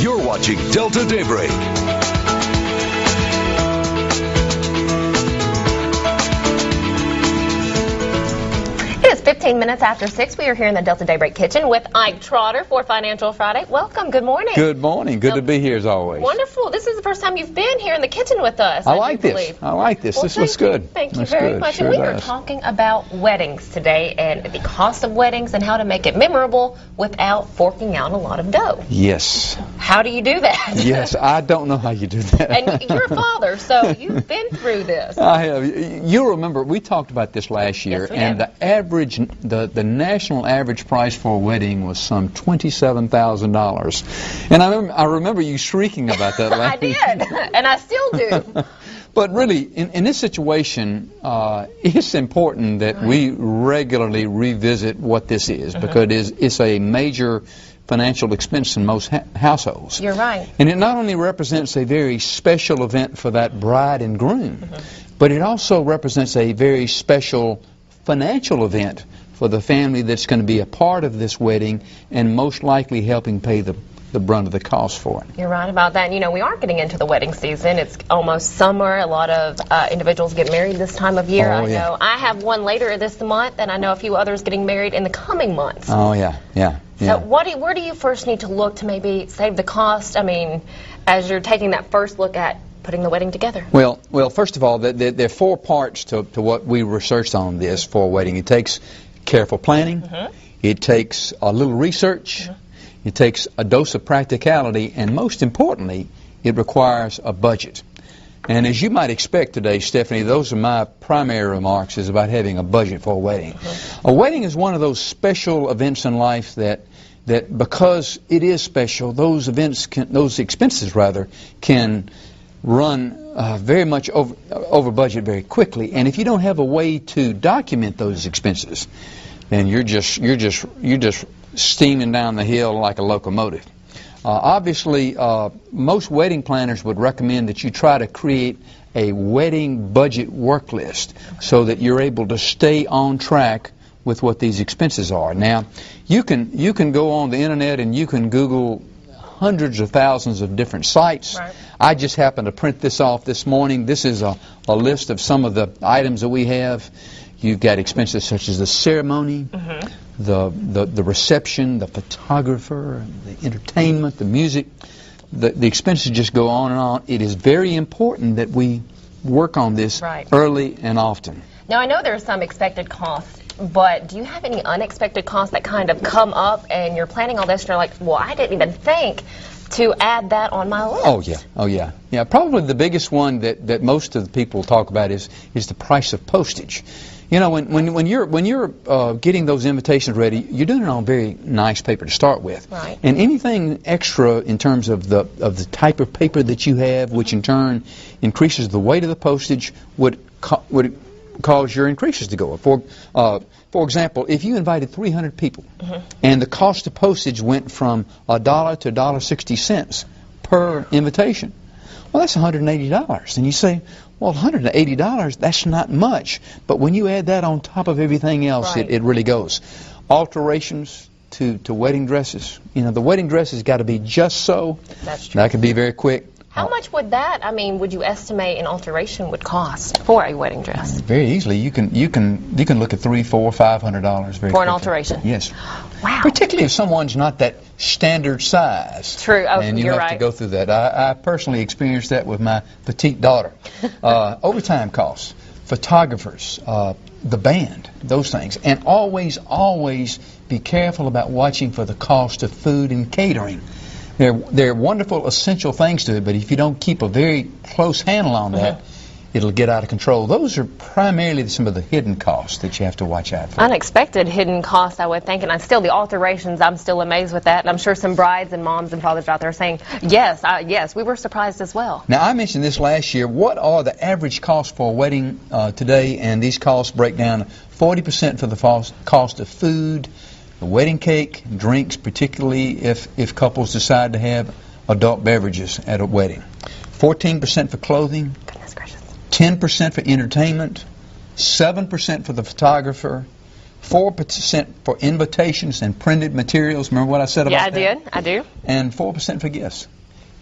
You're watching Delta Daybreak. It is 15 minutes after 6. We are here in the Delta Daybreak kitchen with Ike Trotter for Financial Friday. Welcome. Good morning. Good morning. Good to be here as always. Wonderful. This is the first time you've been here in the kitchen with us. I like this. I like this. Well, this looks good. Thank you very much. Sure and we are talking about weddings today and the cost of weddings and how to make it memorable without forking out a lot of dough. Yes. How do you do that? Yes, I don't know how you do that. And you're a father, so you've been through this. I have. You'll remember we talked about this last year, Yes, we and have. the average, the national average price for a wedding was some $27,000. And I remember you shrieking about that last I did, and I still do. But really, in this situation, it's important that we regularly revisit what this is, because it's a major financial expense in most households. You're right. And it not only represents a very special event for that bride and groom, but it also represents a very special financial event for the family that's going to be a part of this wedding and most likely helping pay the brunt of the cost for it. You're right about that. You know, we are getting into the wedding season. It's almost summer. A lot of individuals get married this time of year. Oh, I yeah. know. I have one later this month, and I know a few others getting married in the coming months. Oh, yeah. So where do you first need to look to maybe save the cost? I mean, as you're taking that first look at putting the wedding together. Well, first of all, there are four parts to what we researched on this for a wedding. It takes careful planning. It takes a little research. It takes a dose of practicality, and most importantly, it requires a budget. And as you might expect today, Stephanie, those are my primary remarks, is about having a budget for a wedding. A wedding is one of those special events in life that because it is special, those expenses can run very much over budget very quickly. And if you don't have a way to document those expenses, then you're just steaming down the hill like a locomotive. Obviously, most wedding planners would recommend that you try to create a wedding budget work list so that you're able to stay on track with what these expenses are. Now, you can go on the internet and you can Google hundreds of thousands of different sites. Right. I just happened to print this off this morning. This is a list of some of the items that we have. You've got expenses such as the ceremony, the reception, the photographer, the entertainment, the music. The expenses just go on and on. It is very important that we work on this early and often. Now, I know there are some expected costs, but do you have any unexpected costs that kind of come up and you're planning all this and you're like, well, I didn't even think to add that on my list? Oh yeah. Probably the biggest one that most of the people talk about is the price of postage. You know, when you're getting those invitations ready, you're doing it on very nice paper to start with. Right. And anything extra in terms of the type of paper that you have, which in turn increases the weight of the postage, would cause your increases to go up. For example, if you invited 300 people and the cost of postage went from $1 to $1.60 per invitation, well, that's $180. And you say, well, $180, that's not much. But when you add that on top of everything else, it really goes. Alterations to wedding dresses. You know, the wedding dress has got to be just so. That's true. That can be very quick. How much would that, would you estimate an alteration would cost for a wedding dress? Very easily. You can look at $300, $400, $500 very quickly. For an alteration? Yes. Wow. Particularly if someone's not that standard size. True. Oh, and you you're have right. to go through that. I personally experienced that with my petite daughter. Overtime costs, photographers, the band, those things. And always be careful about watching for the cost of food and catering. They're wonderful, essential things to it, but if you don't keep a very close handle on that, it'll get out of control. Those are primarily some of the hidden costs that you have to watch out for. Unexpected hidden costs, I would think, and the alterations, I'm still amazed with that, and I'm sure some brides and moms and fathers out there are saying, yes, we were surprised as well. Now, I mentioned this last year. What are the average costs for a wedding today? And these costs break down 40% for the cost of food, the wedding cake, drinks, particularly if couples decide to have adult beverages at a wedding. 14% for clothing. Goodness gracious. 10% for entertainment. 7% for the photographer. 4% for invitations and printed materials. Remember what I said about that? Yeah, I do. And 4% for gifts.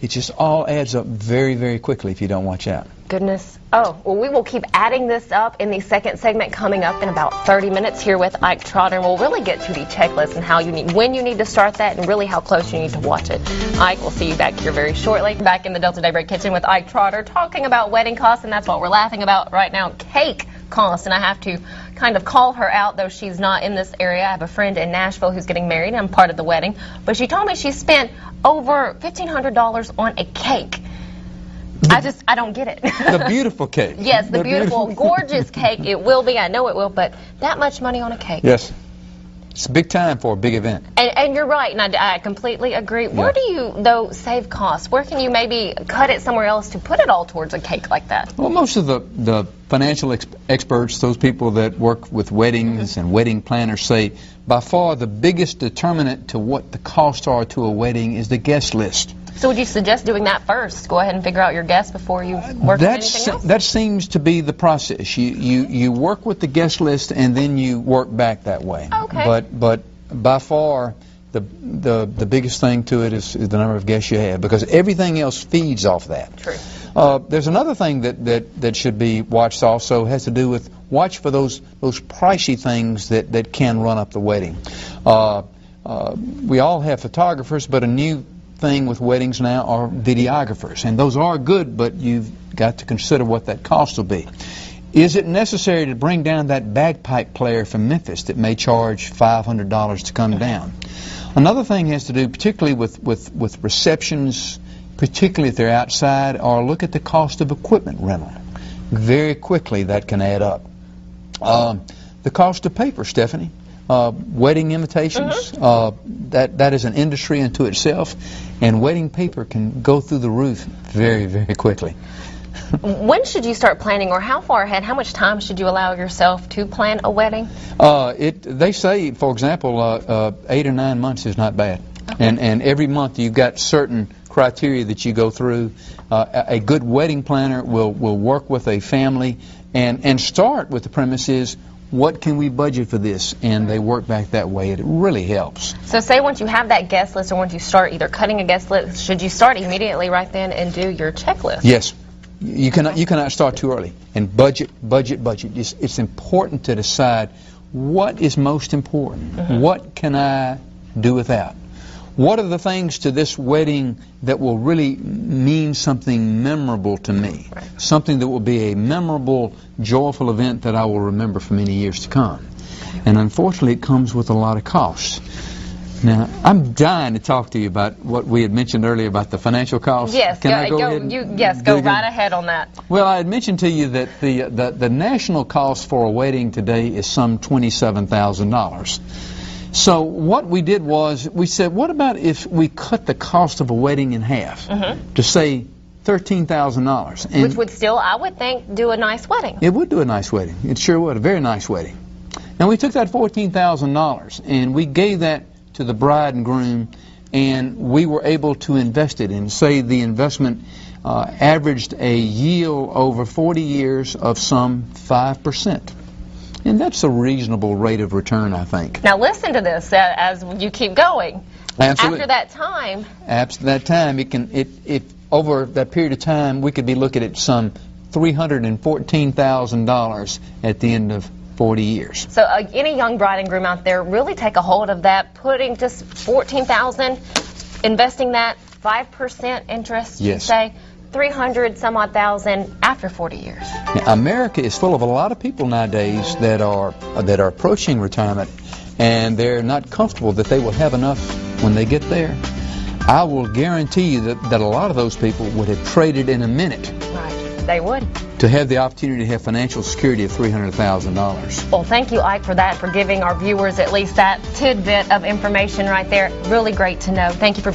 It just all adds up very, very quickly if you don't watch out. Goodness. Oh, well, we will keep adding this up in the second segment coming up in about 30 minutes here with Ike Trotter, and we'll really get to the checklist and when you need to start that and really how close you need to watch it. Ike, we'll see you back here very shortly. Back in the Delta Daybreak kitchen with Ike Trotter talking about wedding costs, and that's what we're laughing about right now, cake costs. And I have to kind of call her out, though she's not in this area. I have a friend in Nashville who's getting married, and I'm part of the wedding. But she told me she spent over $1,500 on a cake. I don't get it. The beautiful cake. Yes, the beautiful, gorgeous cake. It will be. I know it will, but that much money on a cake. Yes. It's a big time for a big event. And you're right, and I completely agree. Yeah. Where do you, though, save costs? Where can you maybe cut it somewhere else to put it all towards a cake like that? Well, most of the financial experts, those people that work with weddings and wedding planners, say by far the biggest determinant to what the costs are to a wedding is the guest list. So would you suggest doing that first? Go ahead and figure out your guests before you work on anything else? That seems to be the process. You work with the guest list and then you work back that way. Okay. But by far the biggest thing to it is the number of guests you have, because everything else feeds off that. True. There's another thing that should be watched also. It has to do with watch for those pricey things that can run up the wedding. We all have photographers, but a new thing with weddings now are videographers, and those are good, but you've got to consider what that cost will be. Is it necessary to bring down that bagpipe player from Memphis that may charge $500 to come down? Another thing has to do particularly with receptions, particularly if they're outside, or look at the cost of equipment rental. Very quickly that can add up. The cost of paper, Stephanie. Wedding invitations, that is an industry unto itself, and wedding paper can go through the roof very, very quickly. When should you start planning, or how far ahead, how much time should you allow yourself to plan a wedding? They say, for example, 8 or 9 months is not bad. Okay. And every month you've got certain criteria that you go through. A good wedding planner will work with a family and start with the premises, what can we budget for this? And they work back that way. It really helps. So say once you have that guest list, or once you start either cutting a guest list, should you start immediately right then and do your checklist? Yes. You cannot start too early. And budget. It's important to decide what is most important. What can I do without? What are the things to this wedding that will really mean something memorable to me? Right. Something that will be a memorable, joyful event that I will remember for many years to come. And unfortunately, it comes with a lot of costs. Now, I'm dying to talk to you about what we had mentioned earlier about the financial costs. Yes, Can I go ahead? Go right ahead on that. Well, I had mentioned to you that the national cost for a wedding today is some $27,000. So what we did was we said, what about if we cut the cost of a wedding in half to say $13,000? Which would still, I would think, do a nice wedding. It would do a nice wedding. It sure would, a very nice wedding. And we took that $14,000 and we gave that to the bride and groom, and we were able to invest it in, say the investment averaged a yield over 40 years of some 5%. And that's a reasonable rate of return, I think. Now listen to this as you keep going. Absolutely. After that time, if over that period of time, we could be looking at some $314,000 at the end of 40 years. So any young bride and groom out there, really take a hold of that, putting just $14,000, investing that 5% interest, yes. Say 300 some odd thousand after 40 years. Now, America is full of a lot of people nowadays that are approaching retirement, and they're not comfortable that they will have enough when they get there. I will guarantee you that a lot of those people would have traded in a minute. Right, they would. To have the opportunity to have financial security of $300,000. Well, thank you, Ike, for that, for giving our viewers at least that tidbit of information right there. Really great to know. Thank you for